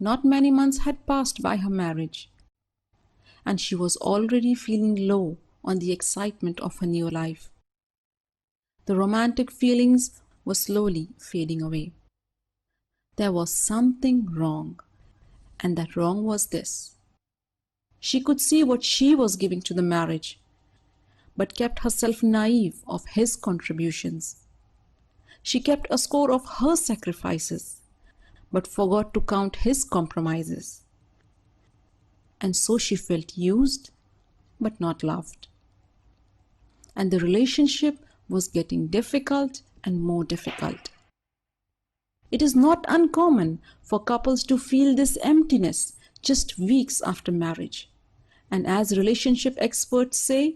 Not many months had passed by her marriage, and she was already feeling low on the excitement of her new life. The romantic feelings were slowly fading away. There was something wrong, and that wrong was this. She could see what she was giving to the marriage, but kept herself naive of his contributions. She kept a score of her sacrifices, but forgot to count his compromises. And so she felt used, but not loved. And the relationship was getting difficult and more difficult. It is not uncommon for couples to feel this emptiness just weeks after marriage. And as relationship experts say,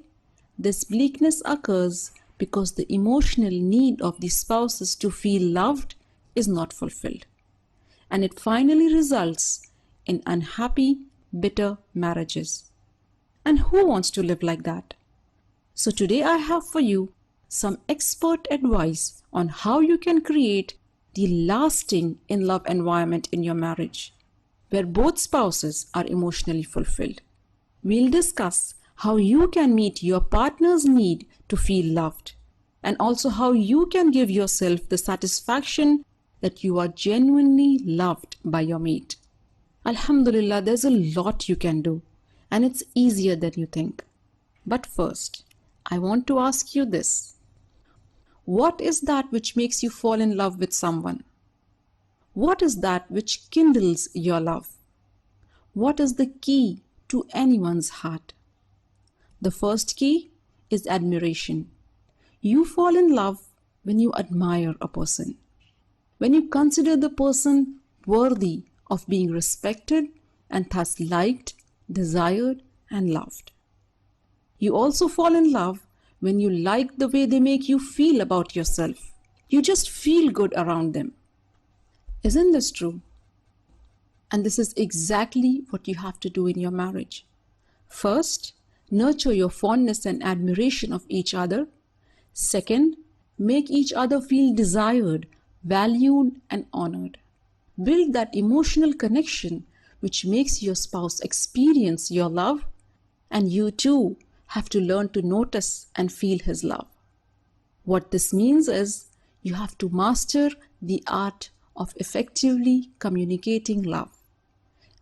this bleakness occurs because the emotional need of the spouses to feel loved is not fulfilled. And it finally results in unhappy, bitter marriages. And who wants to live like that? So today I have for you some expert advice on how you can create the lasting in-love environment in your marriage, where both spouses are emotionally fulfilled. We'll discuss how you can meet your partner's need to feel loved, and also how you can give yourself the satisfaction that you are genuinely loved by your mate. Alhamdulillah, there's a lot you can do, and it's easier than you think. But first, I want to ask you this. What is that which makes you fall in love with someone? What is that which kindles your love? What is the key to anyone's heart? The first key is admiration. You fall in love when you admire a person, when you consider the person worthy of being respected and thus liked, desired, and loved. You also fall in love when you like the way they make you feel about yourself. You just feel good around them. Isn't this true? And this is exactly what you have to do in your marriage. First, nurture your fondness and admiration of each other. Second, make each other feel desired, valued, and honored. Build that emotional connection which makes your spouse experience your love, and you too have to learn to notice and feel his love. What this means is you have to master the art of effectively communicating love.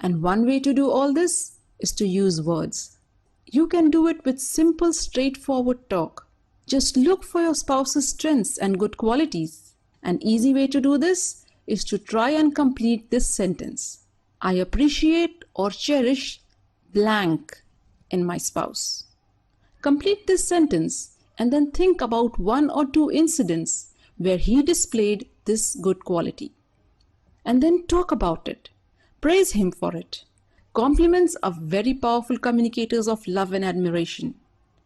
And one way to do all this is to use words. You can do it with simple, straightforward talk. Just look for your spouse's strengths and good qualities. An easy way to do this is to try and complete this sentence. I appreciate or cherish blank in my spouse. Complete this sentence and then think about one or two incidents where he displayed this good quality. And then talk about it. Praise him for it. Compliments are very powerful communicators of love and admiration.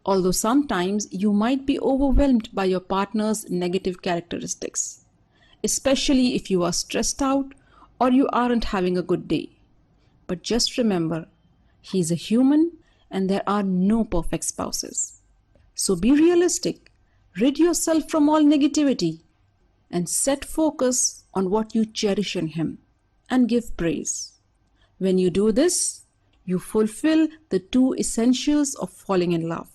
Although sometimes you might be overwhelmed by your partner's negative characteristics, especially if you are stressed out or you aren't having a good day. But just remember, he's a human and there are no perfect spouses. So be realistic, rid yourself from all negativity, and set focus on what you cherish in him and give praise. When you do this, you fulfill the two essentials of falling in love.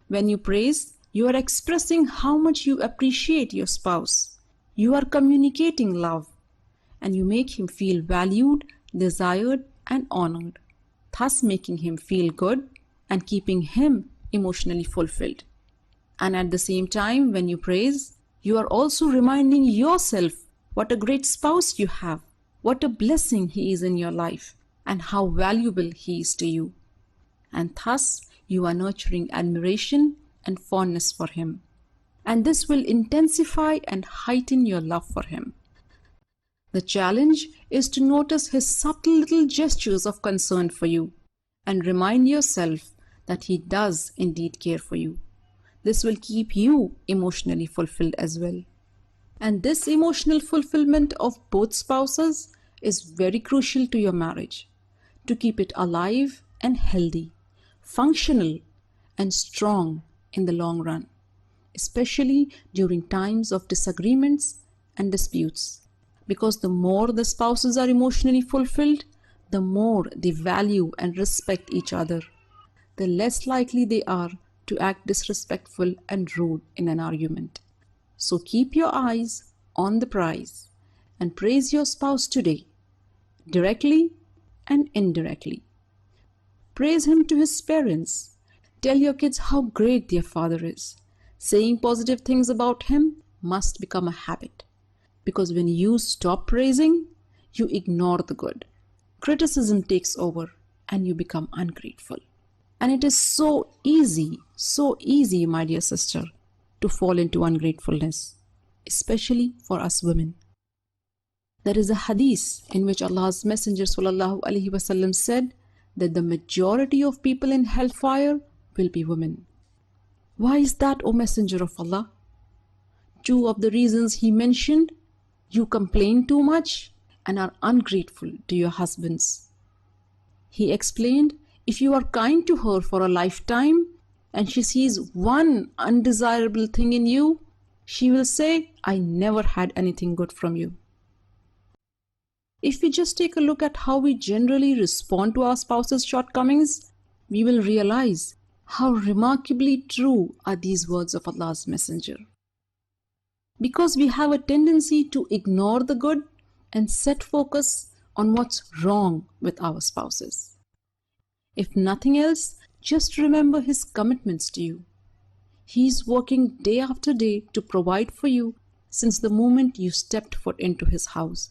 When you praise, you are expressing how much you appreciate your spouse. You are communicating love, and you make him feel valued, desired, and honored, thus making him feel good and keeping him emotionally fulfilled. And at the same time, when you praise, you are also reminding yourself what a great spouse you have, what a blessing he is in your life, and how valuable he is to you. And thus, you are nurturing admiration and fondness for him. And this will intensify and heighten your love for him. The challenge is to notice his subtle little gestures of concern for you and remind yourself that he does indeed care for you. This will keep you emotionally fulfilled as well. And this emotional fulfillment of both spouses is very crucial to your marriage, to keep it alive and healthy, functional and strong in the long run, especially during times of disagreements and disputes. Because the more the spouses are emotionally fulfilled, the more they value and respect each other, the less likely they are to act disrespectful and rude in an argument. So keep your eyes on the prize and praise your spouse today, directly and indirectly. Praise him to his parents. Tell your kids how great their father is. Saying positive things about him must become a habit, because when you stop praising, you ignore the good. Criticism takes over and you become ungrateful. And it is so easy, my dear sister, to fall into ungratefulness, especially for us women. There is a hadith in which Allah's Messenger ﷺ said that the majority of people in hellfire will be women. Why is that, O Messenger of Allah? Two of the reasons he mentioned: you complain too much and are ungrateful to your husbands. He explained, if you are kind to her for a lifetime and she sees one undesirable thing in you, she will say, I never had anything good from you. If we just take a look at how we generally respond to our spouse's shortcomings, we will realize how remarkably true are these words of Allah's Messenger. Because we have a tendency to ignore the good and set focus on what's wrong with our spouses. If nothing else, just remember his commitments to you. He's working day after day to provide for you since the moment you stepped foot into his house.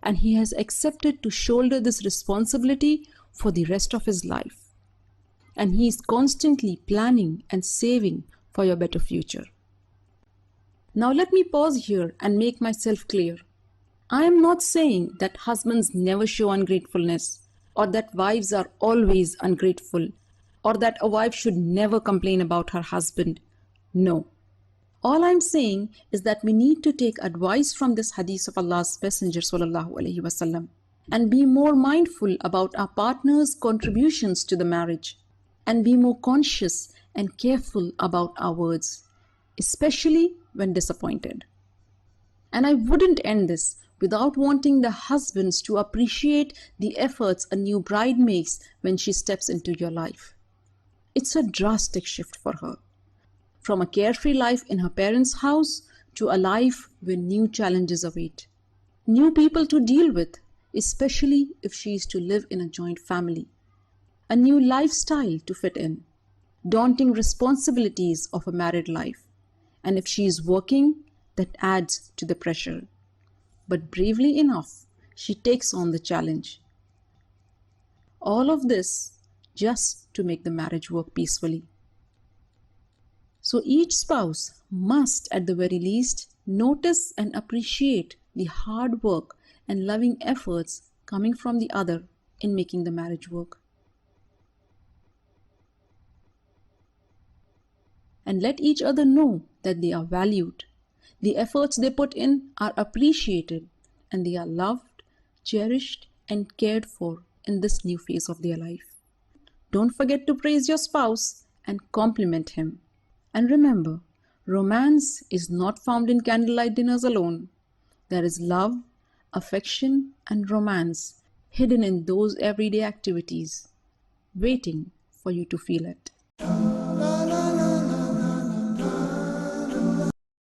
And he has accepted to shoulder this responsibility for the rest of his life. And he is constantly planning and saving for your better future. Now let me pause here and make myself clear. I am not saying that husbands never show ungratefulness, or that wives are always ungrateful, or that a wife should never complain about her husband. No. All I'm saying is that we need to take advice from this hadith of Allah's Messenger ﷺ and be more mindful about our partner's contributions to the marriage, and be more conscious and careful about our words, especially when disappointed. And I wouldn't end this without wanting the husbands to appreciate the efforts a new bride makes when she steps into your life. It's a drastic shift for her, from a carefree life in her parents' house to a life where new challenges await, new people to deal with, especially if she is to live in a joint family, a new lifestyle to fit in, daunting responsibilities of a married life, and if she is working, that adds to the pressure. But bravely enough, she takes on the challenge. All of this just to make the marriage work peacefully. So each spouse must, at the very least, notice and appreciate the hard work and loving efforts coming from the other in making the marriage work. And let each other know that they are valued. The efforts they put in are appreciated, and they are loved, cherished, and cared for in this new phase of their life. Don't forget to praise your spouse and compliment him. And remember, romance is not found in candlelight dinners alone. There is love, affection, and romance hidden in those everyday activities, waiting for you to feel it.